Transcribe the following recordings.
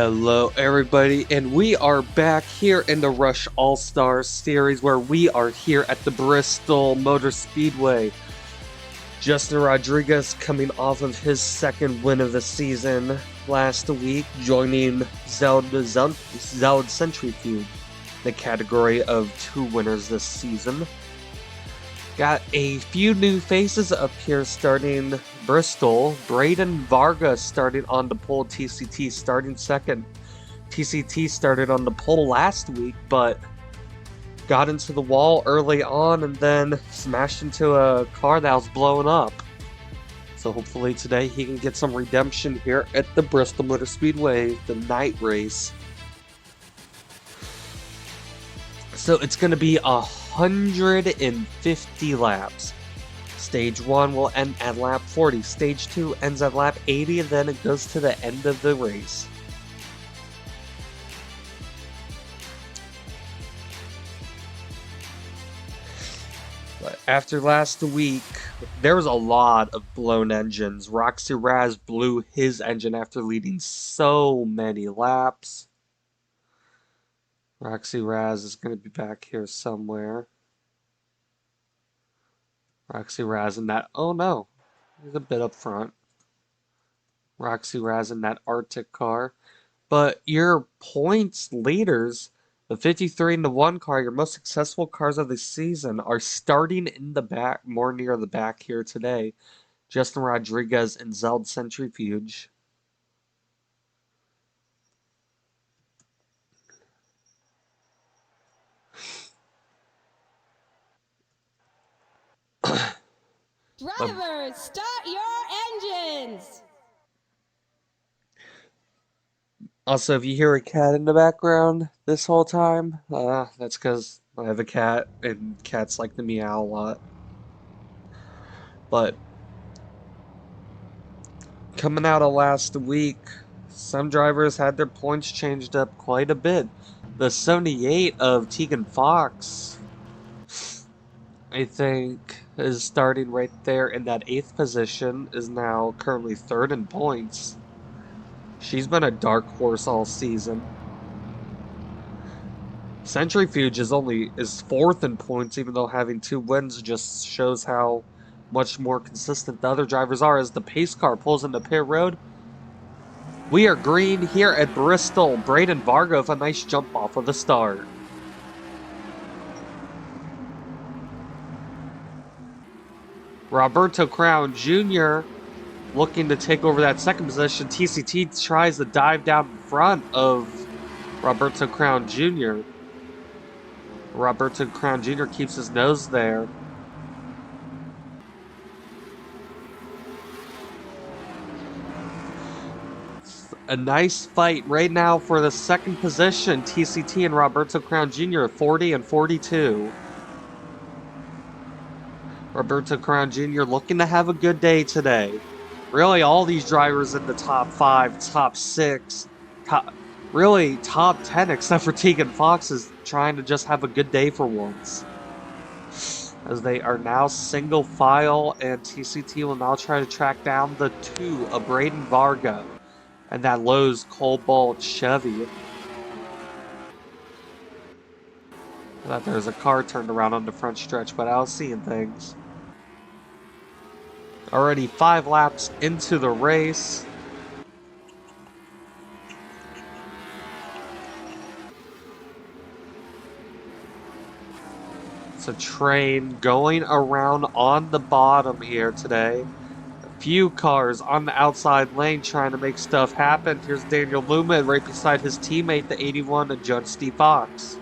Hello everybody, and we are back here in the Rush All-Stars series where we are here at the Bristol Motor Speedway. Justin Rodriguez coming off of his second win of the season last week, joining Zoud Centrifuge, the category of 2 winners this season. Got a few new faces up here starting Bristol. Braden Vargas starting on the pole, TCT starting second. TCT started on the pole last week, but got into the wall early on and then smashed into a car that was blowing up. So hopefully today he can get some redemption here at the Bristol Motor Speedway, the night race. So it's going to be 150 laps. Stage 1 will end at lap 40. Stage 2 ends at lap 80, and then it goes to the end of the race. But after last week, there was a lot of blown engines. Roxy Raz blew his engine after leading so many laps. Roxy Raz is going to be back here somewhere. Roxy Raz in that, oh no, he's a bit up front. Roxy Raz in that Arctic car. But your points leaders, the 53 and the 1 car, your most successful cars of the season, are starting in the back, more near the back here today. Justin Rodriguez and Zoud Centrifuge. Drivers, start your engines! Also, if you hear a cat in the background this whole time, that's because I have a cat, and cats like to meow a lot. But coming out of last week, some drivers had their points changed up quite a bit. The 78 of Tegan Fox, I think, is starting right there in that 8th position, is now currently 3rd in points. She's been a dark horse all season. Centrifuge is 4th in points, even though having 2 wins just shows how much more consistent the other drivers are as the pace car pulls into pit road. We are green here at Bristol. Braden Varga with a nice jump off of the start. Roberto Crown Jr. looking to take over that 2nd position. TCT tries to dive down in front of Roberto Crown Jr. Roberto Crown Jr. keeps his nose there. A nice fight right now for the 2nd position. TCT and Roberto Crown Jr. 40 and 42. Roberto Crown Jr. looking to have a good day today. Really, all these drivers in the top 5, top 6, really top 10, except for Tegan Fox, is trying to just have a good day for once. As they are now single file, and TCT will now try to track down the 2 of Braden Varga and that Lowe's Cobalt Chevy. I thought there was a car turned around on the front stretch, but I was seeing things. Already 5 laps into the race. It's a train going around on the bottom here today. A few cars on the outside lane trying to make stuff happen. Here's Daniel Luma right beside his teammate, the 81, and Judge Steve Fox.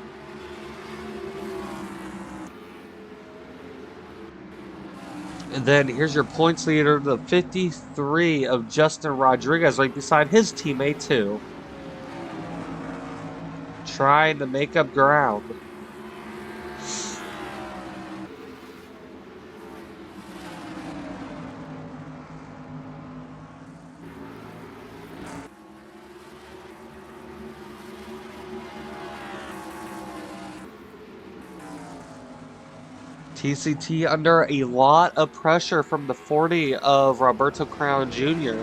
And then here's your points leader, the 53 of Justin Rodriguez, right beside his teammate too. Trying to make up ground. TCT under a lot of pressure from the 40 of Roberto Crown Jr.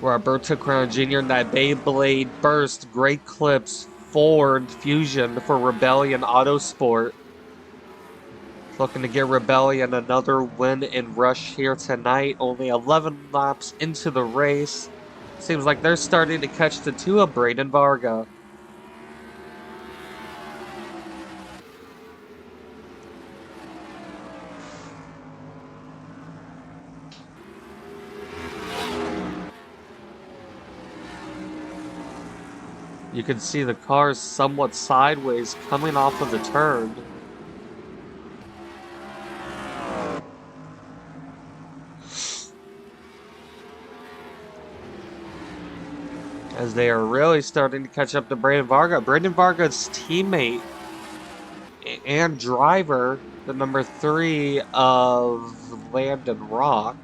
Roberto Crown Jr. and that Beyblade Burst, Great Clips, Ford Fusion for Rebellion Autosport. Looking to get Rebellion another win in Rush here tonight. Only 11 laps into the race. Seems like they're starting to catch the two of Braden Varga. You can see the cars somewhat sideways coming off of the turn. As they are really starting to catch up to Braden Varga. Braden Varga's teammate and driver, the number 3 of Landon Rock.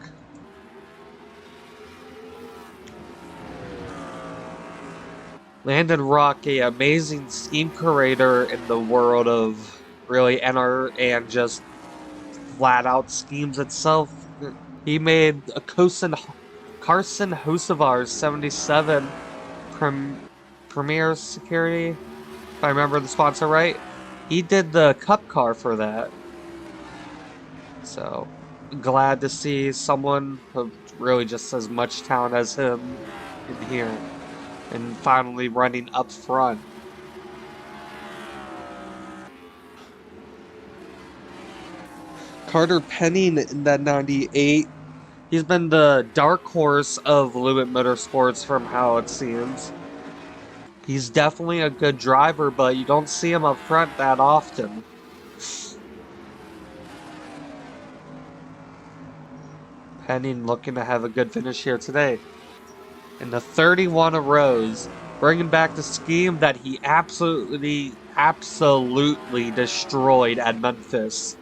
Landon Rock, a amazing scheme creator in the world of really NR and just flat out schemes itself. He made a Carson Hocevar's 77 Premier Security, if I remember the sponsor right. He did the cup car for that. So, glad to see someone who really just as much talent as him in here. And finally running up front. Carter Penning in that 98. He's been the dark horse of Lewitt Motorsports from how it seems. He's definitely a good driver, but you don't see him up front that often. Penning looking to have a good finish here today. In the 31 of Rose, bringing back the scheme that he absolutely destroyed at Memphis.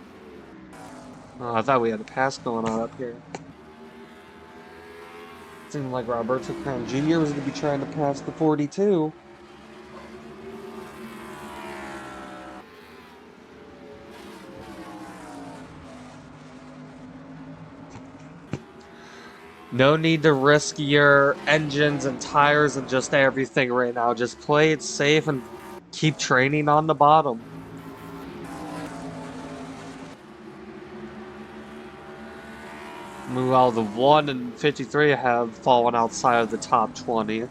Oh, I thought we had a pass going on up here. Seemed like Roberto Crown Jr. was going to be trying to pass the 42. No need to risk your engines and tires and just everything right now. Just play it safe and keep training on the bottom. Meanwhile, the 1 and 53 have fallen outside of the top 20.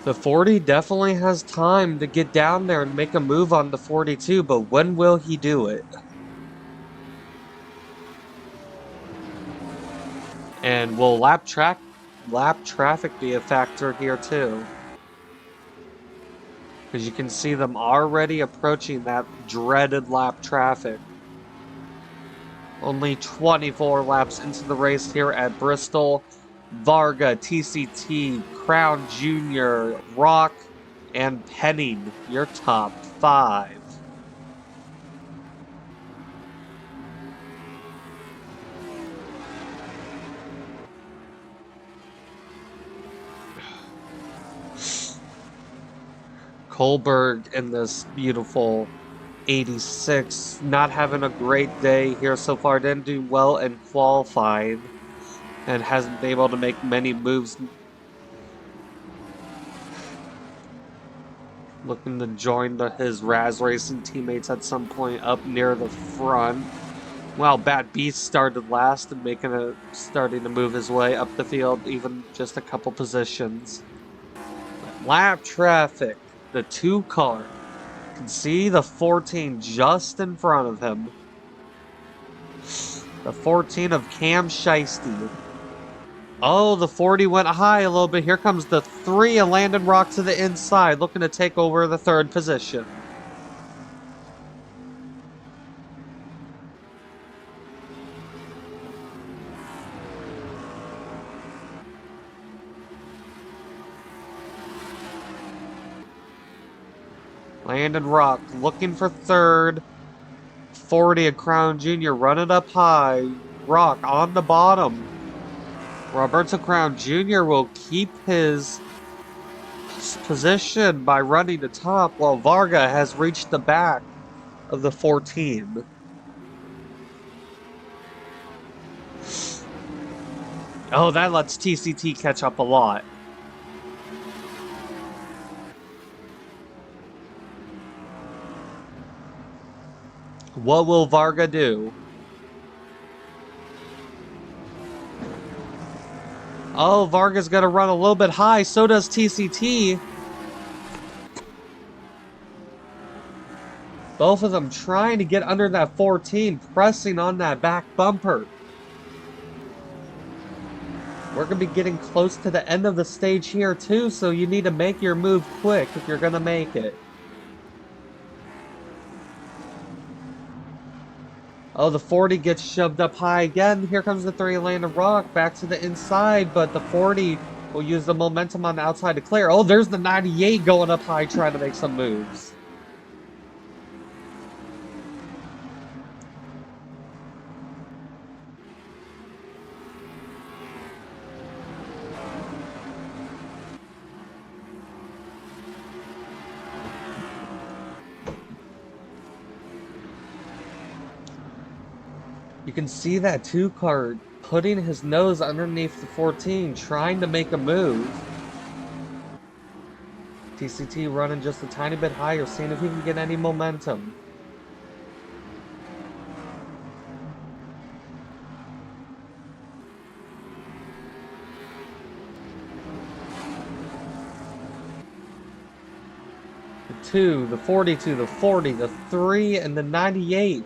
The 40 definitely has time to get down there and make a move on the 42, but when will he do it? And will lap traffic be a factor here too? Because you can see them already approaching that dreaded lap traffic. Only 24 laps into the race here at Bristol. Varga, TCT, Crown Jr., Rock, and Penning, your top 5. Kohlberg in this beautiful 86, not having a great day here so far. Didn't do well in qualifying and hasn't been able to make many moves. Looking to join his Raz Racing teammates at some point up near the front. Well, Bad Beast started last and starting to move his way up the field, even just a couple positions. Lap traffic. The 2 car. You can see the 14 just in front of him. The 14 of Cam Shiesty. Oh, the 40 went high a little bit. Here comes the 3 of Landon Rock to the inside, looking to take over the 3rd position. Landon Rock looking for 3rd. 40 of Crown Jr. running up high. Rock on the bottom. Roberto Crown Jr. will keep his position by running the top, while Varga has reached the back of the 14. Oh, that lets TCT catch up a lot. What will Varga do? Oh, Varga's gonna run a little bit high, so does TCT. Both of them trying to get under that 14, pressing on that back bumper. We're gonna be getting close to the end of the stage here too, so you need to make your move quick if you're gonna make it. Oh, the 40 gets shoved up high again. Here comes the 3 Land of Rock back to the inside, but the 40 will use the momentum on the outside to clear. Oh, there's the 98 going up high trying to make some moves. You can see that 2 card putting his nose underneath the 14, trying to make a move. TCT running just a tiny bit higher, seeing if he can get any momentum. The 2, the 42, the 40, the 3, and the 98.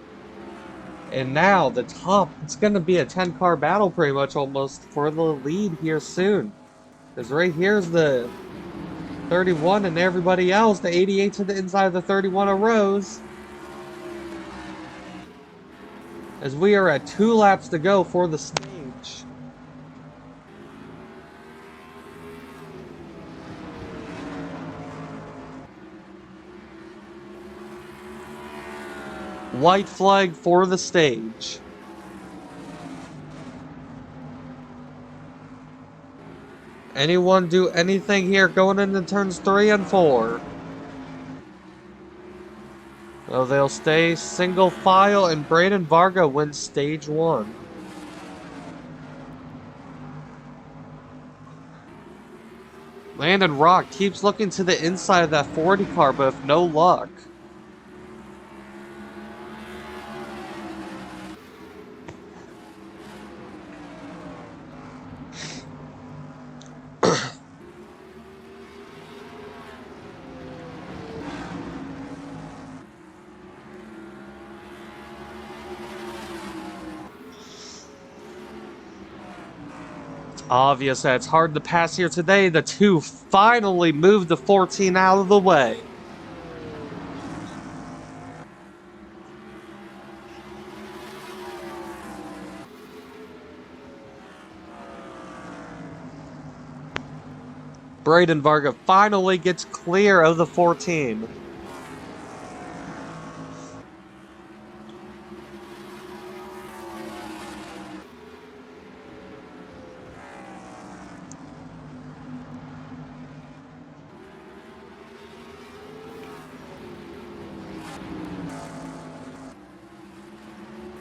And now the top, it's going to be a 10-car battle pretty much almost for the lead here soon. Because right here's the 31 and everybody else, the 88 to the inside of the 31 arose. As we are at 2 laps to go for the stage. White flag for the stage. Anyone do anything here going into turns 3 and 4? Oh, they'll stay single file, and Braden Varga wins stage 1. Landon Rock keeps looking to the inside of that 40 car, but with no luck. Obvious that it's hard to pass here today. The 2 finally moved the 14 out of the way. Braden Varga finally gets clear of the 14.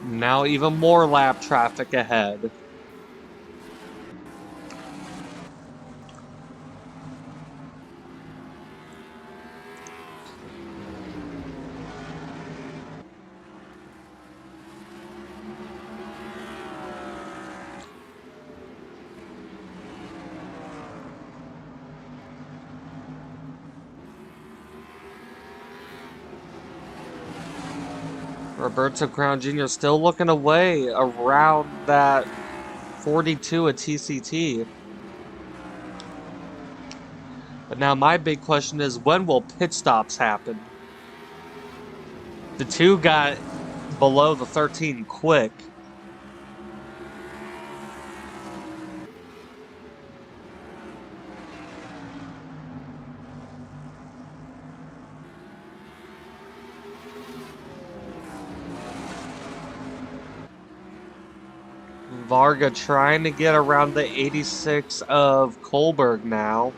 Now even more lap traffic ahead. Roberto Crown Jr. still looking away around that 42 at TCT. But now my big question is, when will pit stops happen? The 2 got below the 13 quick. Varga trying to get around the 86 of Kohlberg now.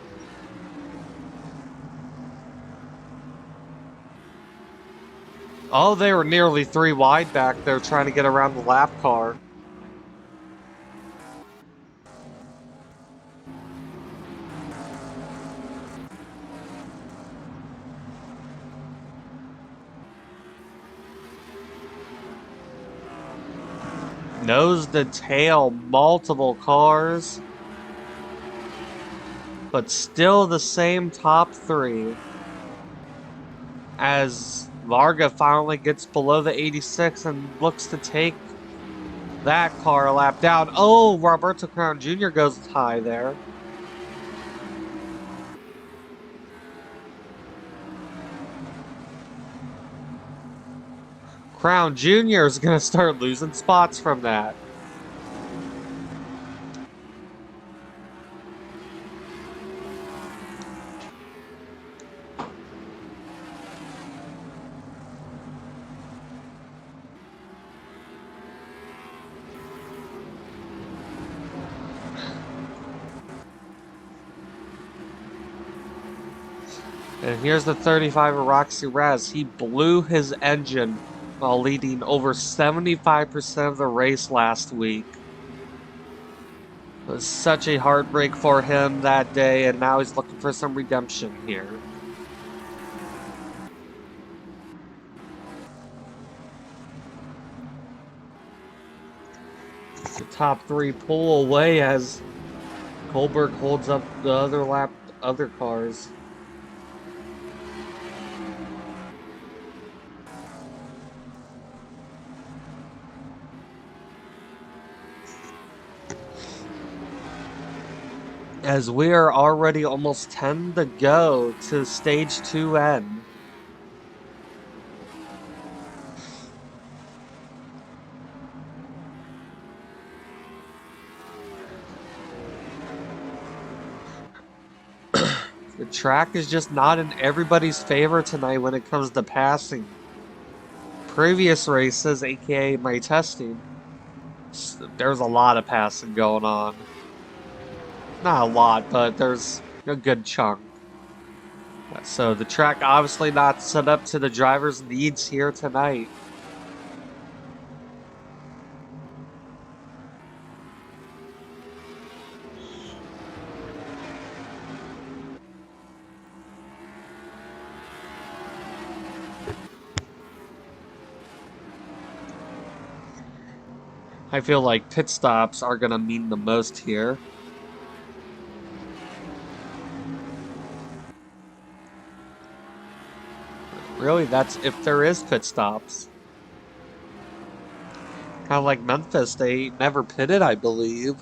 Oh, they were nearly 3 wide back there trying to get around the lap car. Nose to tail multiple cars, but still the same top 3. As Varga finally gets below the 86 and looks to take that car a lap down. Oh, Roberto Crown Jr. goes high there. Crown Jr. is going to start losing spots from that. And here's the 35 of Roxy Raz. He blew his engine while leading over 75% of the race last week. It was such a heartbreak for him that day, and now he's looking for some redemption here. The top 3 pull away as Kohlberg holds up the other cars. As we are already almost 10 to go to stage 2N. The track is just not in everybody's favor tonight when it comes to passing. Previous races, aka my testing, there's a lot of passing going on. Not a lot, but there's a good chunk. So the track obviously not set up to the driver's needs here tonight. I feel like pit stops are gonna mean the most here. Really, that's if there is pit stops. Kind of like Memphis, they never pitted, I believe.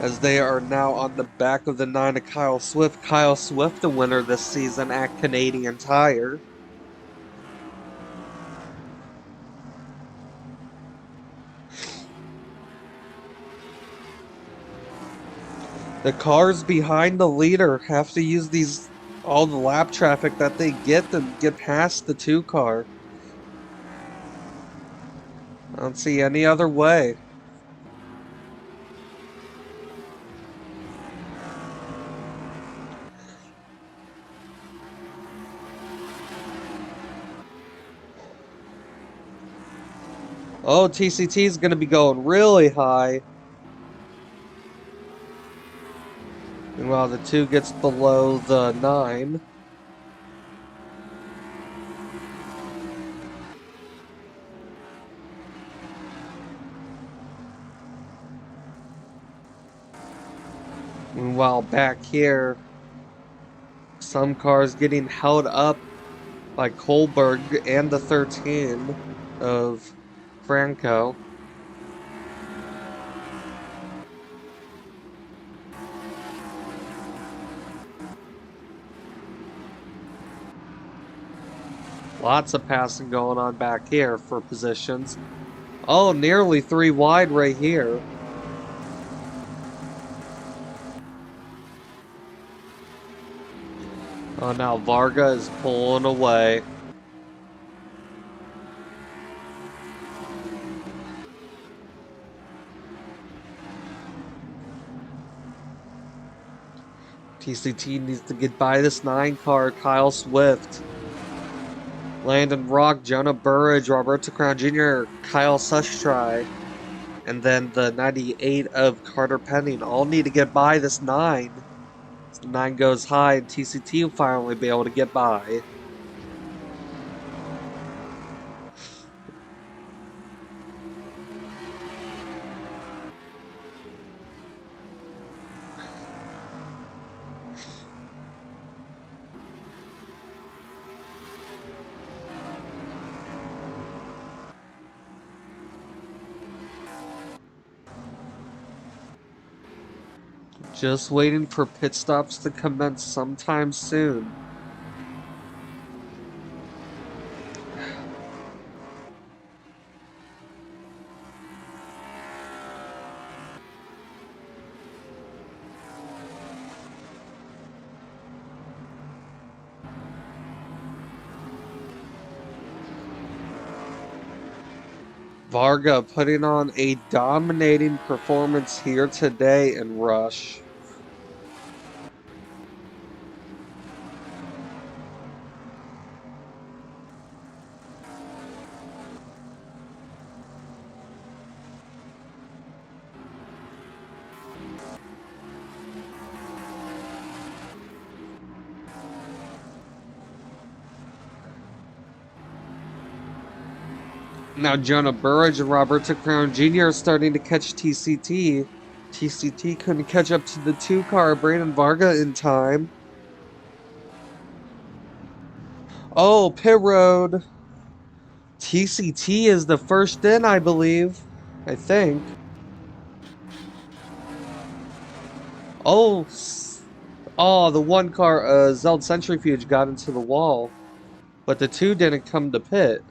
As they are now on the back of the 9 of Kyle Swift. Kyle Swift, the winner this season at Canadian Tire. The cars behind the leader have to use all the lap traffic that they get to get past the 2 car. I don't see any other way. Oh, TCT is going to be going really high. And while the 2 gets below the 9. And while back here, some cars getting held up by Kohlberg and the 13 of Franco. Lots of passing going on back here for positions. Oh, nearly 3 wide right here. Oh, now Varga is pulling away. TCT needs to get by this 9 car. Kyle Swift, Landon Rock, Jonah Burridge, Roberto Crown Jr., Kyle Sustry, and then the 98 of Carter Penning all need to get by this 9. So 9 goes high, and TCT will finally be able to get by. Just waiting for pit stops to commence sometime soon. Varga putting on a dominating performance here today in Rush. Now Jonah Burridge and Roberto Crown Jr. are starting to catch TCT. TCT couldn't catch up to the 2 car, Brandon Varga, in time. Oh, pit road. TCT is the first in, I believe. I think. Oh, the 1 car, Zeld Centrifuge got into the wall. But the 2 didn't come to pit.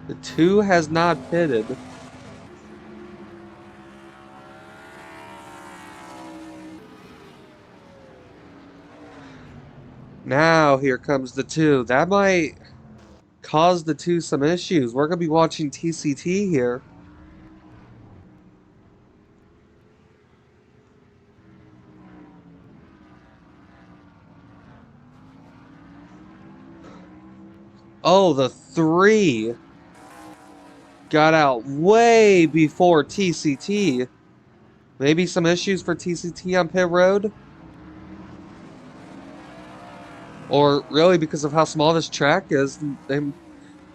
The 2 has not pitted. Now here comes the 2. That might cause the 2 some issues. We're going to be watching TCT here. Oh, the 3 got out way before TCT. Maybe some issues for TCT on pit road? Or really, because of how small this track is, they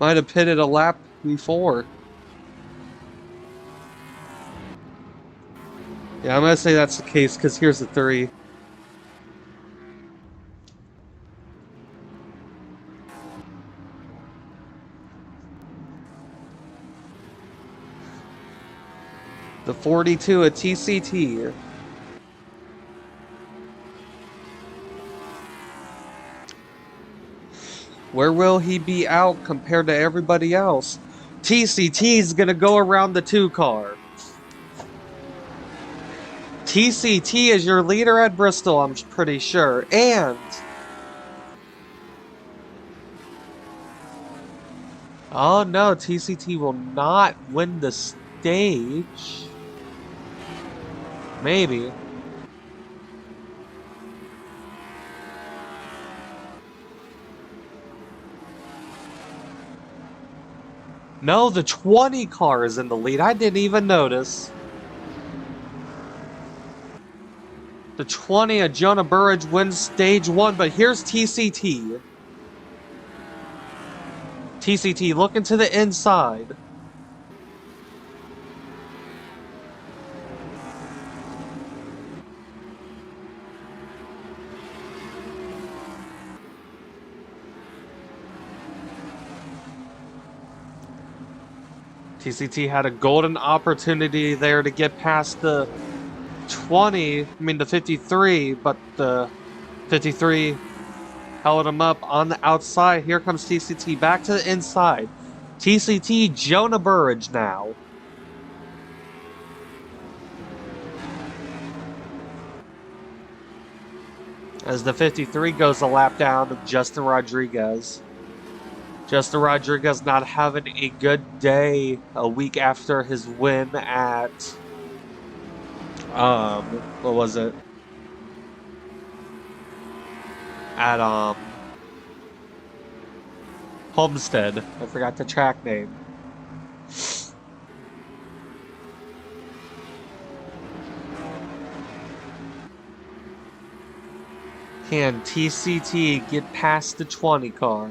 might have pitted a lap before. Yeah, I'm going to say that's the case, because here's the 3. The 42 at TCT. Where will he be out compared to everybody else? TCT's gonna go around the 2 car. TCT is your leader at Bristol, I'm pretty sure. And oh no, TCT will not win the stage. Maybe. No, the 20 car is in the lead. I didn't even notice. The 20 of Jonah Burridge wins stage 1, but here's TCT. TCT looking to the inside. TCT had a golden opportunity there to get past the 53, but the 53 held him up on the outside. Here comes TCT back to the inside. TCT, Jonah Burridge now. As the 53 goes a lap down of Justin Rodriguez. Justin Rodriguez not having a good day a week after his win at what was it? At, Homestead. I forgot the track name. Can TCT get past the 20 car?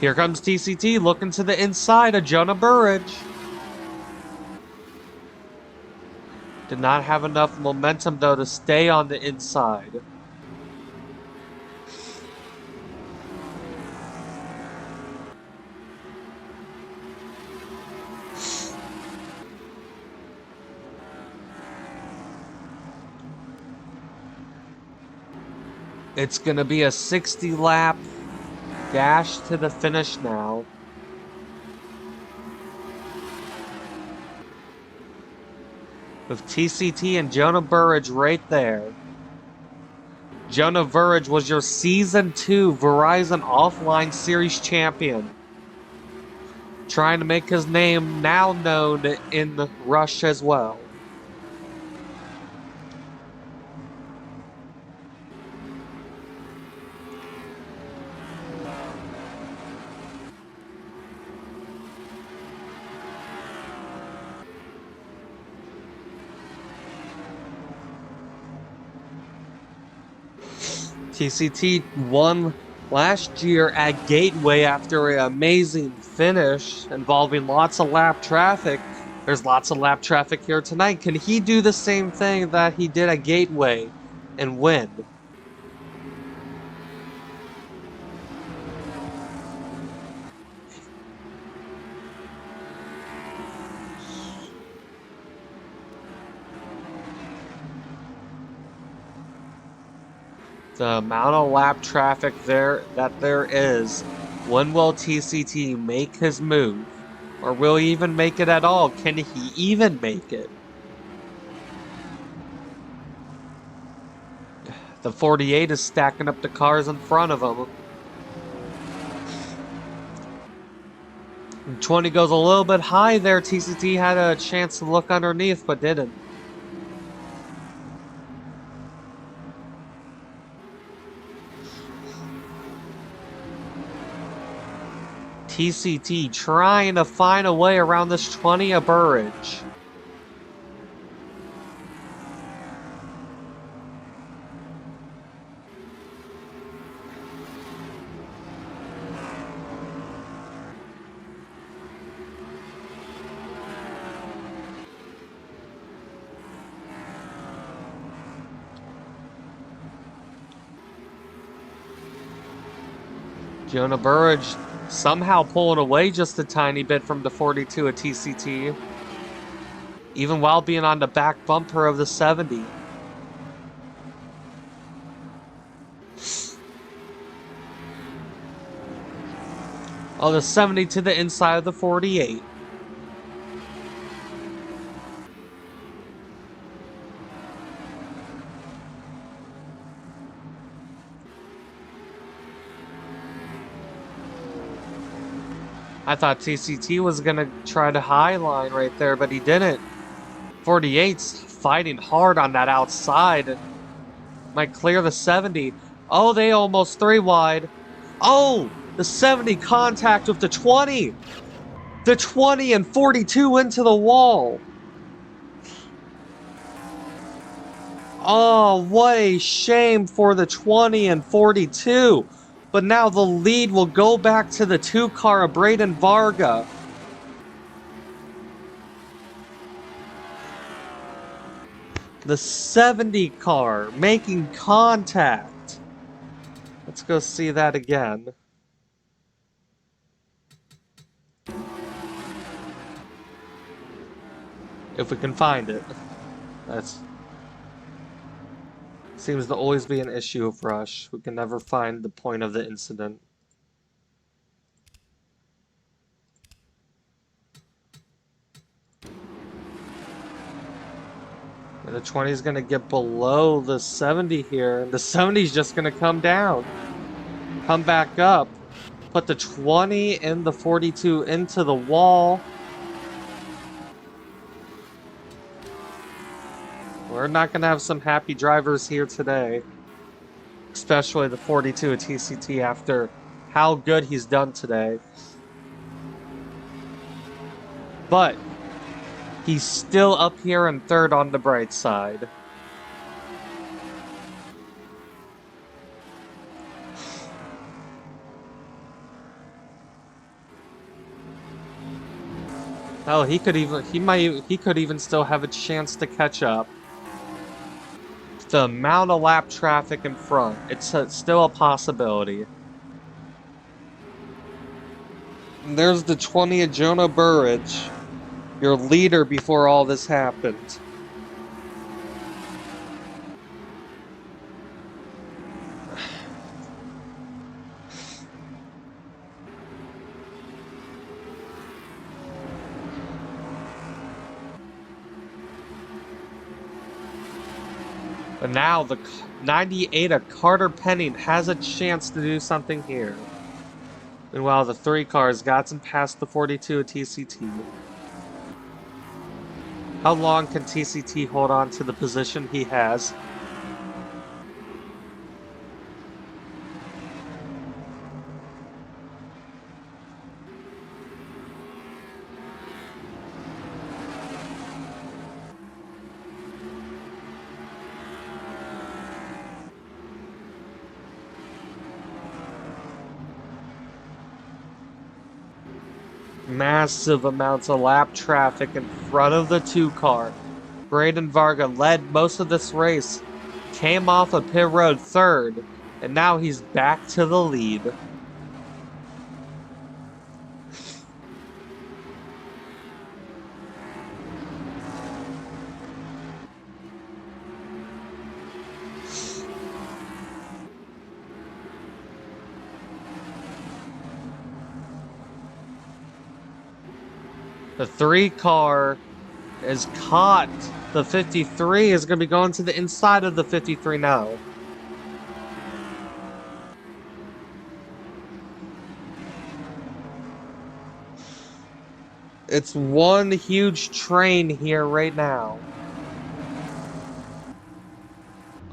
Here comes TCT looking to the inside of Jonah Burridge. Did not have enough momentum though to stay on the inside. It's gonna be a 60 lap dash to the finish now. With TCT and Jonah Burridge right there. Jonah Burridge was your Season 2 Verizon Offline Series champion. Trying to make his name now known in the Rush as well. TCT won last year at Gateway after an amazing finish involving lots of lap traffic. There's lots of lap traffic here tonight. Can he do the same thing that he did at Gateway and win? The amount of lap traffic there is, when will TCT make his move? Or will he even make it at all? Can he even make it? The 48 is stacking up the cars in front of him. 20 goes a little bit high there. TCT had a chance to look underneath, but didn't. TCT trying to find a way around this 20 of Burridge. Jonah Burridge somehow pulling away just a tiny bit from the 42 of TCT, even while being on the back bumper of the 70. Oh, the 70 to the inside of the 48. I thought TCT was going to try to high line right there, but he didn't. 48's fighting hard on that outside. Might clear the 70. Oh, they almost 3 wide. Oh, the 70 contact with the 20. The 20 and 42 into the wall. Oh, what a shame for the 20 and 42. But now the lead will go back to the 2 car of Braden Varga. The 70 car making contact. Let's go see that again. If we can find it. That's seems to always be an issue of Rush. We can never find the point of the incident. And the 20 is going to get below the 70 here. And the 70 is just going to come down. Come back up. Put the 20 and the 42 into the wall. We're not going to have some happy drivers here today. Especially the 42 at TCT after how good he's done today. But he's still up here in third on the bright side. Oh, he could even still have a chance to catch up. The amount of lap traffic in front, it's still a possibility. And there's the 20 of Jonah Burridge, your leader before all this happened. But now the 98 of Carter Penning has a chance to do something here. Meanwhile, the 3 cars got him past the 42 of TCT. How long can TCT hold on to the position he has? Massive amounts of lap traffic in front of the 2 car. Braden Varga led most of this race, came off of pit road third, and now he's back to the lead. The 3 car is caught. The 53 is going to be going to the inside of the 53 now. It's one huge train here right now.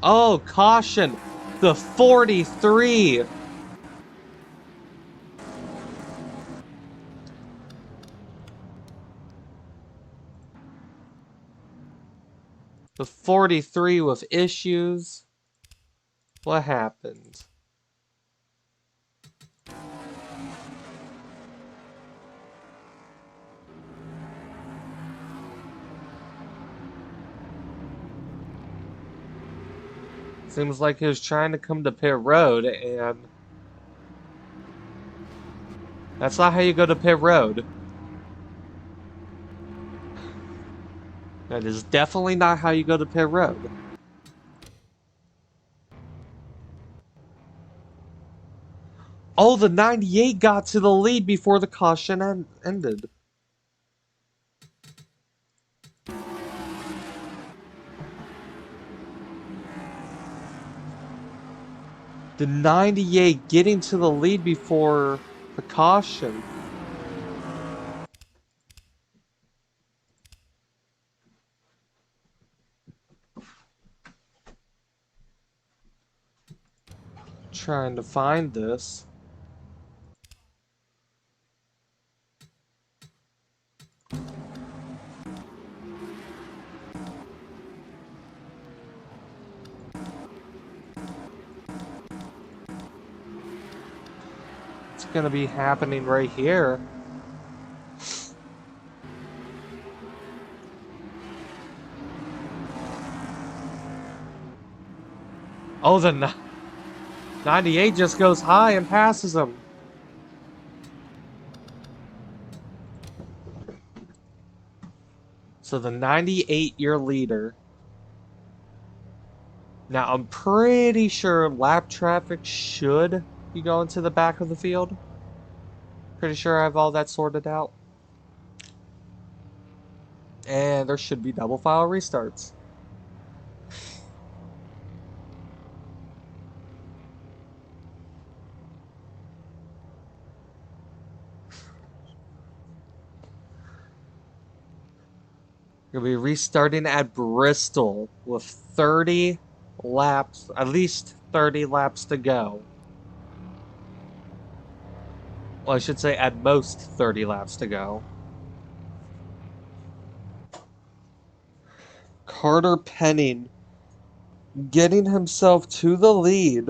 Oh, caution! The 43! The 43 with issues. What happened? Seems like he was trying to come to pit road, and that's not how you go to pit road. That is definitely not how you go to pit road. Oh, the 98 got to the lead before the caution ended. The 98 getting to the lead before the caution. Trying to find this. It's gonna be happening right here. Oh, the 98 just goes high and passes him. So the 98, your leader. Now, I'm pretty sure lap traffic should be going to the back of the field. Pretty sure I have all that sorted out. And there should be double file restarts. You'll be restarting at Bristol with 30 laps, at least 30 laps to go. Well, I should say at most 30 laps to go. Carter Penning getting himself to the lead.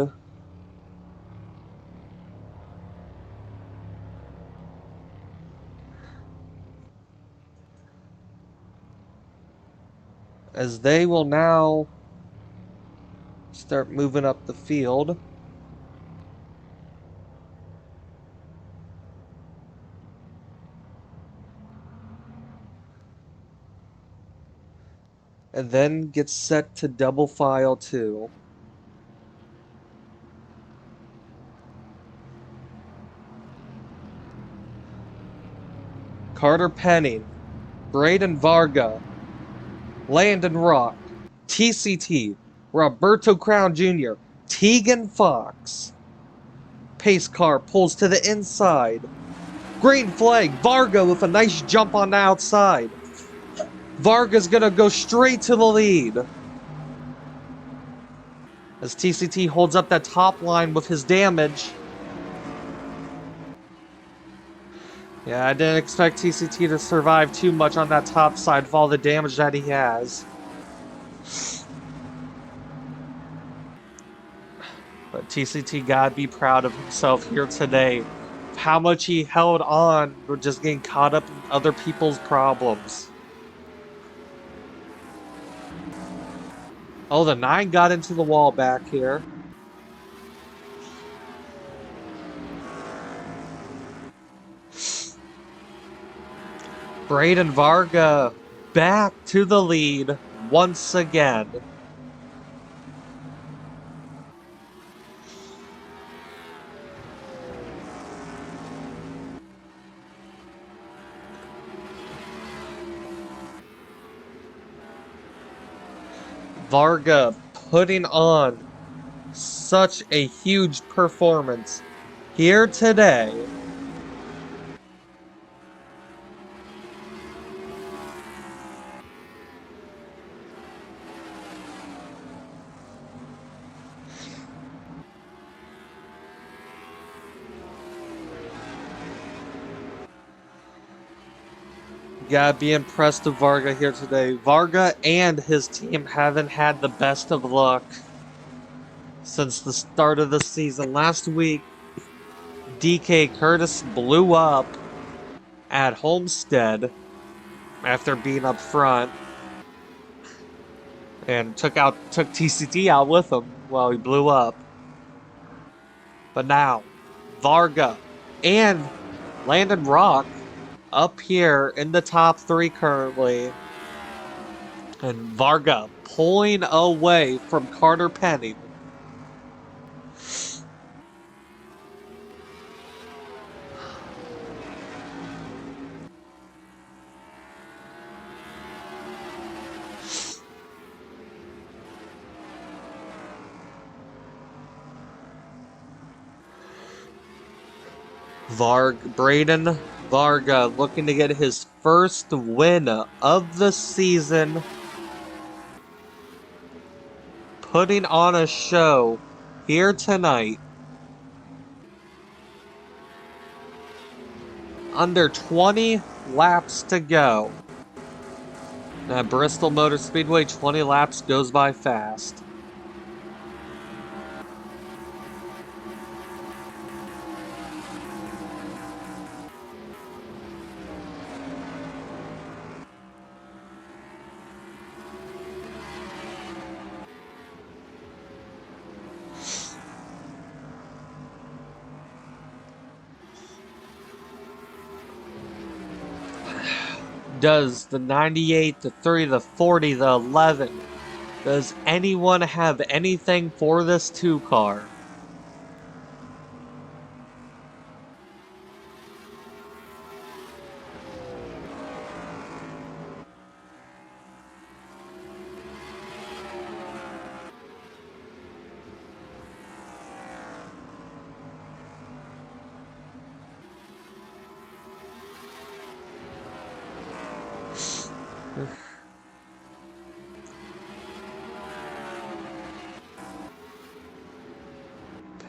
As they will now start moving up the field. And then get set to double file 2. Carter Penning, Braden Varga, Landon Rock, TCT, Roberto Crown Jr., Tegan Fox. Pace car pulls to the inside. Green flag, Varga with a nice jump on the outside. Varga's gonna go straight to the lead. As TCT holds up that top line with his damage. Yeah, I didn't expect TCT to survive too much on that top side with all the damage that he has. But TCT gotta be proud of himself here today. How much he held on with just getting caught up in other people's problems. Oh, the 9 got into the wall back here. Braden Varga back to the lead once again. Varga putting on such a huge performance here today. Gotta be impressed with Varga here today. Varga and his team haven't had the best of luck since the start of the season. Last week, DK Curtis blew up at Homestead after being up front and took TCT out with him while he blew up. But now, Varga and Landon Rock up here in the top 3 currently. And Varga pulling away from Carter Penning. Braden Varga looking to get his first win of the season. Putting on a show here tonight. Under 20 laps to go. At Bristol Motor Speedway, 20 laps goes by fast. Does the 98, the 3, the 40, the 11, does anyone have anything for this 2 car?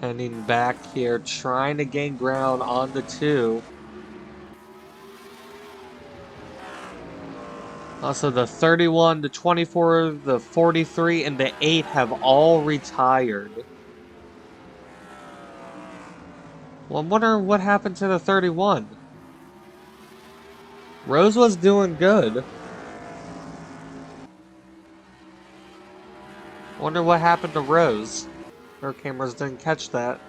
Penning back here, trying to gain ground on the 2. Also, the 31, the 24, the 43, and the 8 have all retired. Well, I wonder what happened to the 31. Rose was doing good. Wonder what happened to Rose. Her cameras didn't catch that.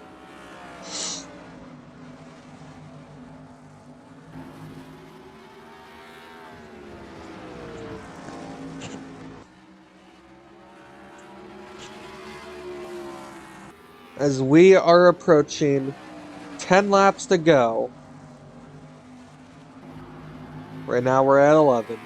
As we are approaching 10 laps to go. Right now we're at 11.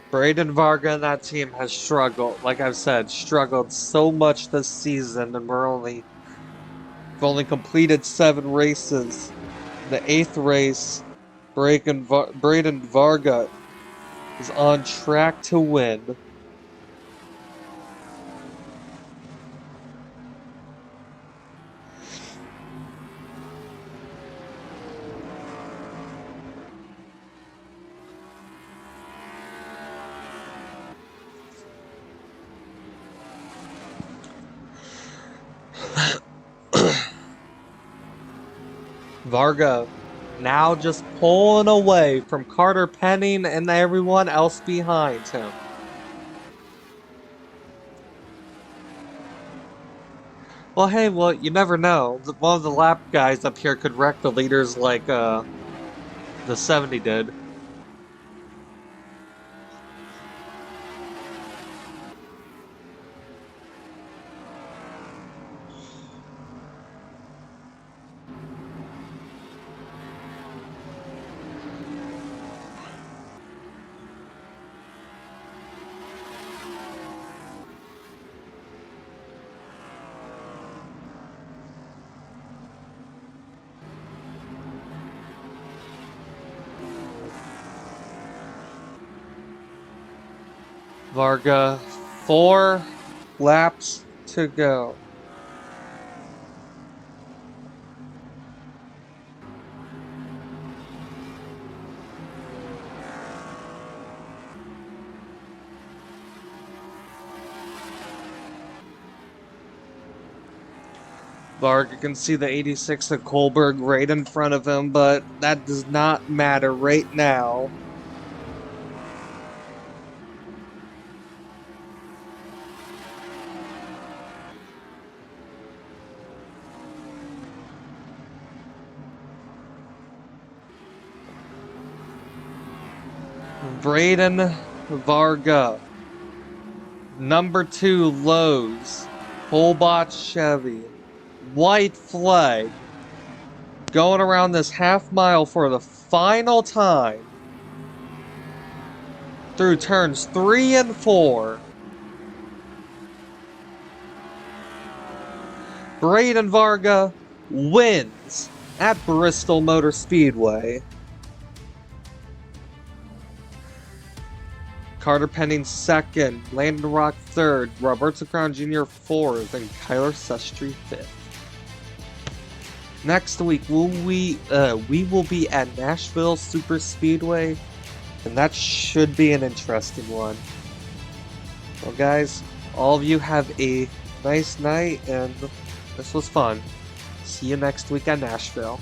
Braden Varga and that team has struggled, like I've said, struggled so much this season, and we've only completed 7 races. The 8th race, Braden Varga is on track to win. Varga now just pulling away from Carter Penning and everyone else behind him. Well, hey, you never know. One of the lap guys up here could wreck the leaders like the 70 did. Varga, 4 laps to go. Varga can see the 86 of Kohlberg right in front of him, but that does not matter right now. Braden Varga, number 2 Lowe's, Holbot Chevy, white flag, going around this half mile for the final time through turns 3 and 4. Braden Varga wins at Bristol Motor Speedway. Carter Penning 2nd, Landon Rock 3rd, Roberto Crown Jr. 4th, and Kyler Sestry 5th. Next week, we will be at Nashville Super Speedway, and that should be an interesting one. Well, guys, all of you have a nice night, and this was fun. See you next week at Nashville.